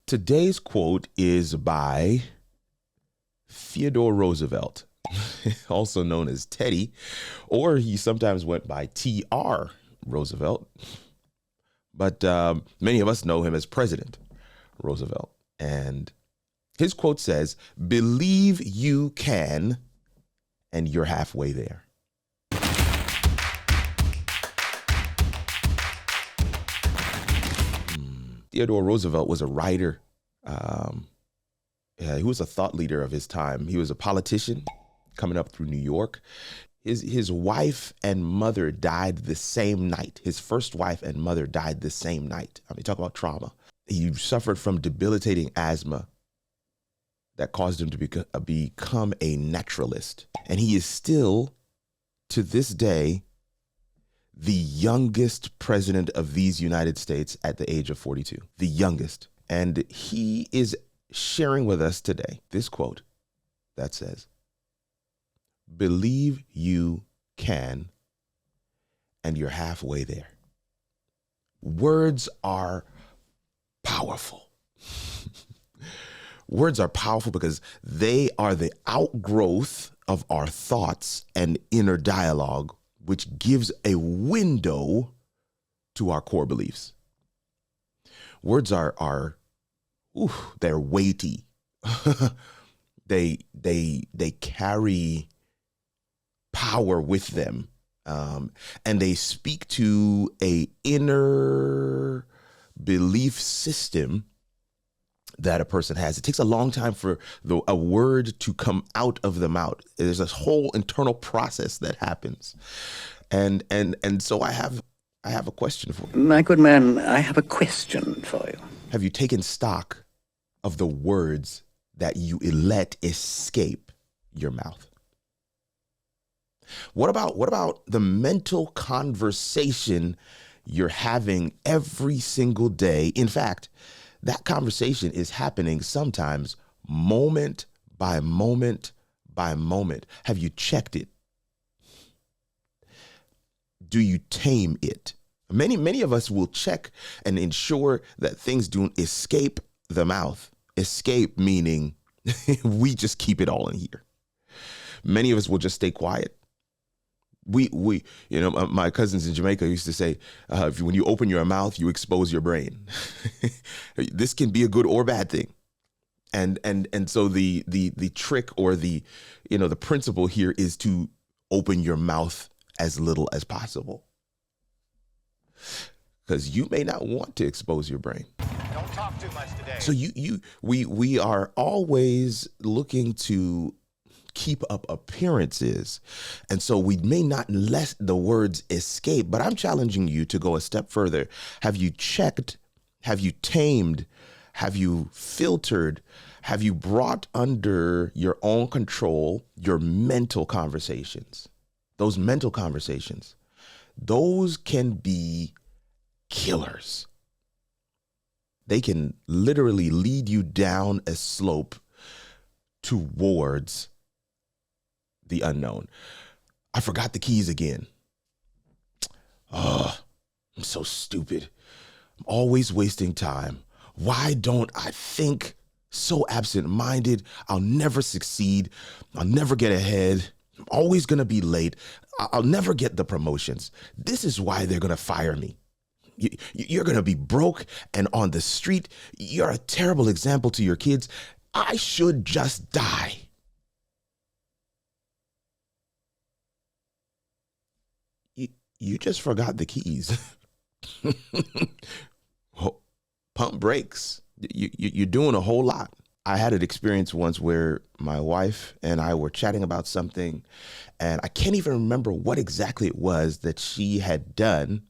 Today's quote is by Theodore Roosevelt, also known as Teddy, or he sometimes went by T.R. Roosevelt. But many of us know him as President Roosevelt. And his quote says, "Believe you can, and you're halfway there." Theodore Roosevelt was a writer. He was a thought leader of his time. He was a politician coming up through New York. His wife and mother died the same night. His first wife and mother died the same night. I mean, talk about trauma. He suffered from debilitating asthma that caused him to become a naturalist. And he is still, to this day, the youngest president of these United States at the age of 42, the youngest. And he is sharing with us today this quote that says, "Believe you can, and you're halfway there." Words are powerful. Words are powerful because they are the outgrowth of our thoughts and inner dialogue, which gives a window to our core beliefs. Words they're weighty. They carry power with them, and they speak to a inner belief system that a person has. It takes a long time for a word to come out of the mouth. There's a whole internal process that happens. And so I have a question for you. My good man, I have a question for you. Have you taken stock of the words that you let escape your mouth? What about the mental conversation you're having every single day? In fact, that conversation is happening sometimes moment by moment by moment. Have you checked it? Do you tame it? Many of us will check and ensure that things don't escape the mouth. Escape meaning we just keep it all in here. Many of us will just stay quiet. My cousins in Jamaica used to say, when you open your mouth, you expose your brain. This can be a good or bad thing. And so the trick or the principle here is to open your mouth as little as possible. Because you may not want to expose your brain. Don't talk too much today. So we are always looking to keep up appearances. And so we may not let the words escape, but I'm challenging you to go a step further. Have you checked? Have you tamed? Have you filtered? Have you brought under your own control your mental conversations? Those mental conversations, those can be killers. They can literally lead you down a slope towards the unknown. I forgot the keys again. Oh, I'm so stupid. I'm always wasting time. Why don't I think? So absent-minded. I'll never succeed. I'll never get ahead. I'm always going to be late. I'll never get the promotions. This is why they're going to fire me. You're going to be broke and on the street. You're a terrible example to your kids. I should just die. You just forgot the keys. Pump brakes. You're doing a whole lot. I had an experience once where my wife and I were chatting about something, and I can't even remember what exactly it was that she had done,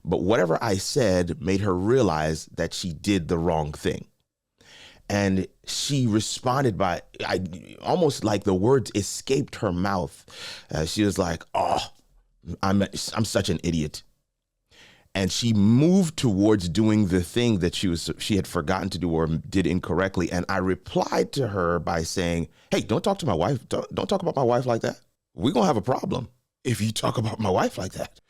but whatever I said made her realize that she did the wrong thing. And she responded by almost like the words escaped her mouth. She was like, "Oh, I'm such an idiot." And she moved towards doing the thing that she had forgotten to do or did incorrectly. And I replied to her by saying, "Hey, don't talk to my wife. Don't talk about my wife like that. We're going to have a problem if you talk about my wife like that."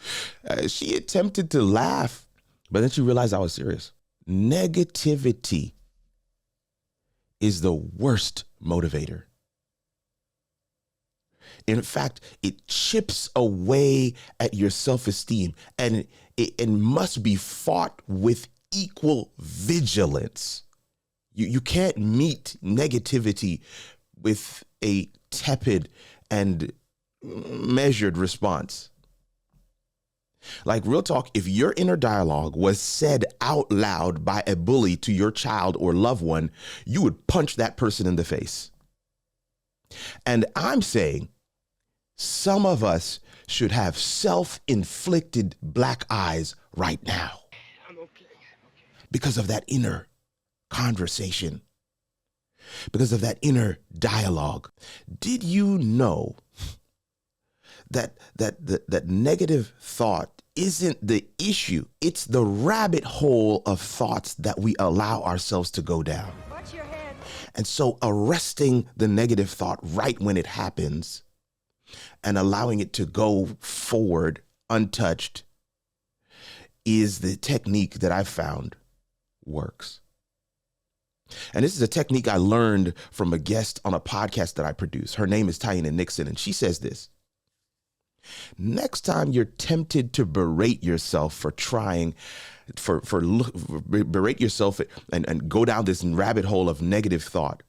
She attempted to laugh, but then she realized I was serious. Negativity is the worst motivator. In fact, it chips away at your self-esteem, and it must be fought with equal vigilance. You can't meet negativity with a tepid and measured response. Like, real talk, if your inner dialogue was said out loud by a bully to your child or loved one, you would punch that person in the face. And I'm saying some of us should have self-inflicted black eyes right now. I'm okay. Because of that inner conversation, because of that inner dialogue. Did you know that negative thought isn't the issue? It's the rabbit hole of thoughts that we allow ourselves to go down. Watch your head. And so arresting the negative thought right when it happens and allowing it to go forward untouched is the technique that I've found works. And this is a technique I learned from a guest on a podcast that I produce. Her name is Taina Nixon, and she says this: next time you're tempted to berate yourself for trying, berate yourself and go down this rabbit hole of negative thought,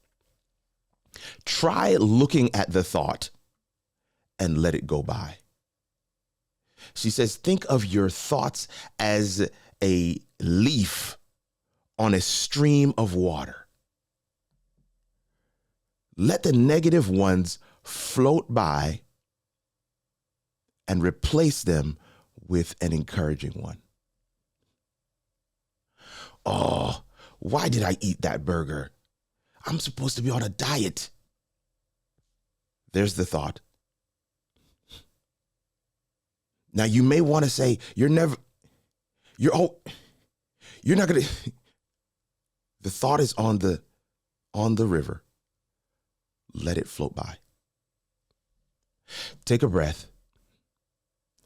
try looking at the thought and let it go by. She says, think of your thoughts as a leaf on a stream of water. Let the negative ones float by and replace them with an encouraging one. Oh, why did I eat that burger? I'm supposed to be on a diet. There's the thought. Now you may want to say, you're not going to, the thought is on the river. Let it float by. Take a breath.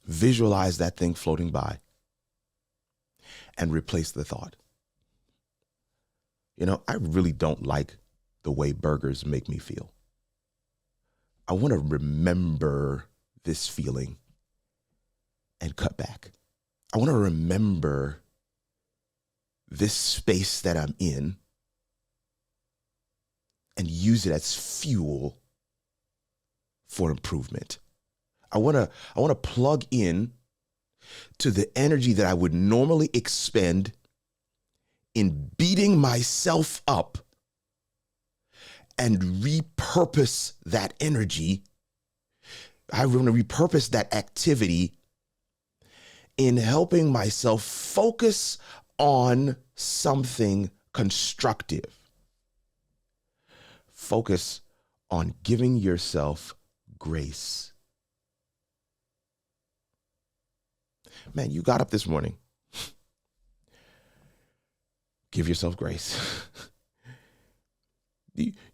Visualize that thing floating by and replace the thought. You know, I really don't like the way burgers make me feel. I want to remember this feeling and cut back. I want to remember this space that I'm in and use it as fuel for improvement. I want to plug in to the energy that I would normally expend in beating myself up and repurpose that energy. I want to repurpose that activity in helping myself focus on something constructive. Focus on giving yourself grace. Man, you got up this morning. Give yourself grace.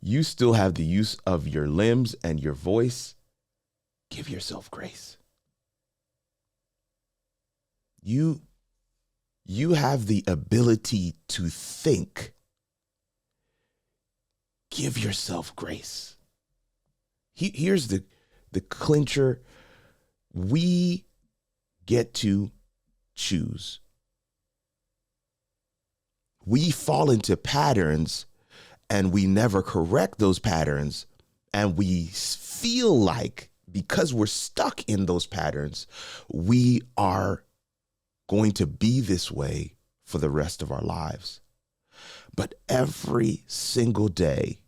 You still have the use of your limbs and your voice. Give yourself grace. You have the ability to think. Give yourself grace. Here's the clincher. We get to choose. We fall into patterns and we never correct those patterns. And we feel like because we're stuck in those patterns, we are going to be this way for the rest of our lives. But every single day,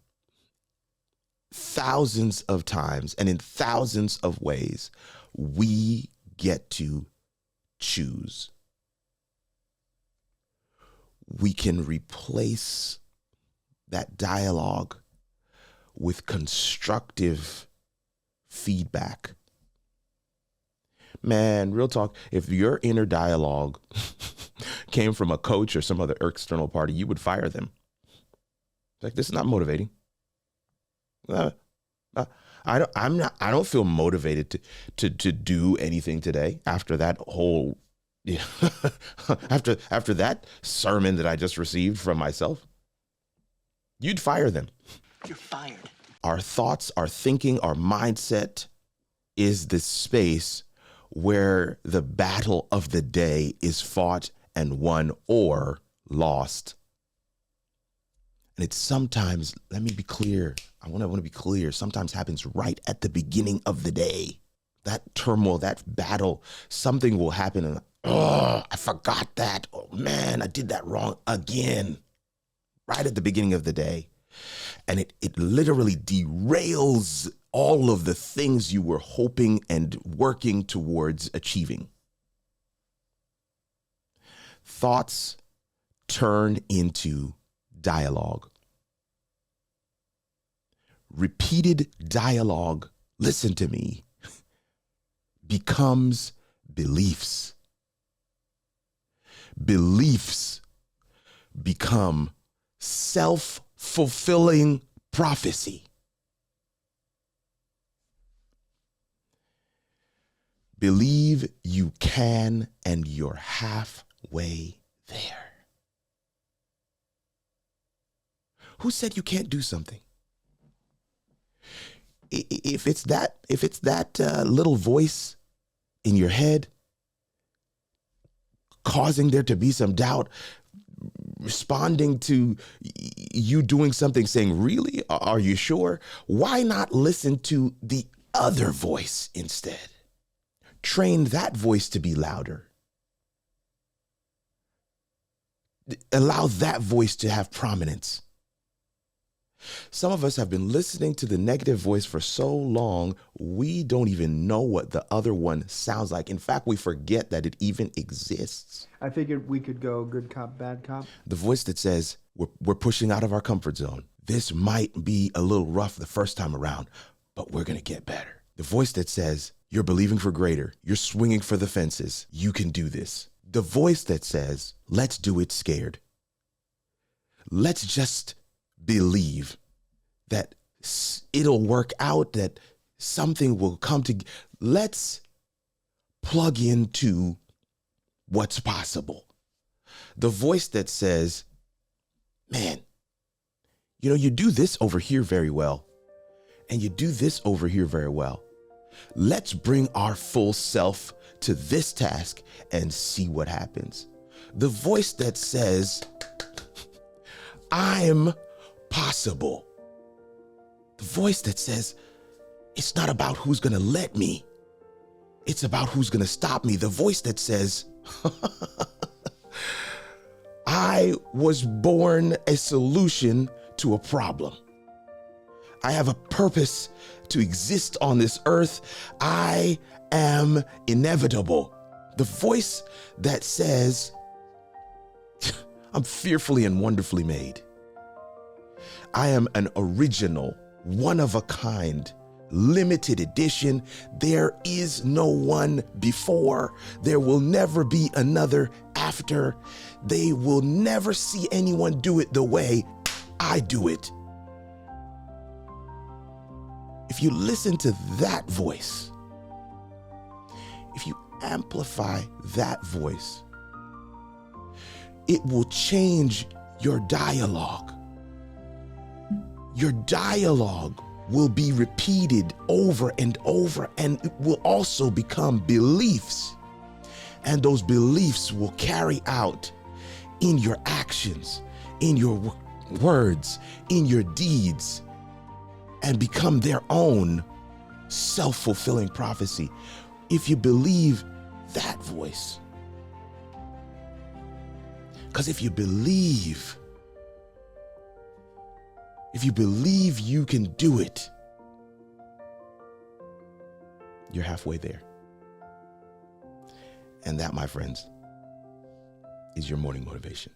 thousands of times and in thousands of ways, we get to choose. We can replace that dialogue with constructive feedback. Man, real talk, if your inner dialogue came from a coach or some other external party, you would fire them. Like, this is not motivating. I don't feel motivated to do anything today after that whole, after that sermon that I just received from myself. you'd fire them. You're fired. Our thoughts, our thinking, our mindset is the space where the battle of the day is fought and won or lost. And it sometimes, let me be clear, I want to be clear, sometimes happens right at the beginning of the day. That turmoil, that battle, something will happen and, oh, I forgot that. Oh man, I did that wrong again. Right at the beginning of the day. And it literally derails all of the things you were hoping and working towards achieving. Thoughts turn into dialogue. Repeated dialogue, listen to me, becomes beliefs. Beliefs become self-fulfilling prophecy. Believe you can, and you're halfway there. Who said you can't do something? If it's that little voice in your head causing there to be some doubt, responding to you doing something, saying, really? Are you sure? Why not listen to the other voice instead? Train that voice to be louder. Allow that voice to have prominence. Some of us have been listening to the negative voice for so long, we don't even know what the other one sounds like. In fact, we forget that it even exists. I figured we could go good cop, bad cop. The voice that says, we're pushing out of our comfort zone. This might be a little rough the first time around, but we're going to get better. The voice that says, you're believing for greater. You're swinging for the fences. You can do this. The voice that says, let's do it scared. Let's just believe that it'll work out, that something will come to. Let's plug into what's possible. The voice that says, man, you do this over here very well, and you do this over here very well. Let's bring our full self to this task and see what happens. The voice that says, I'm possible. The voice that says, it's not about who's going to let me. It's about who's going to stop me. The voice that says, I was born a solution to a problem. I have a purpose to exist on this earth. I am inevitable. The voice that says, I'm fearfully and wonderfully made. I am an original, one of a kind, limited edition. There is no one before. There will never be another after. They will never see anyone do it the way I do it. If you listen to that voice, if you amplify that voice, it will change your dialogue. Your dialogue will be repeated over and over, and it will also become beliefs. And those beliefs will carry out in your actions, in your words, in your deeds, and become their own self-fulfilling prophecy. If you believe that voice, because if you believe you can do it, you're halfway there. And that, my friends, is your morning motivation.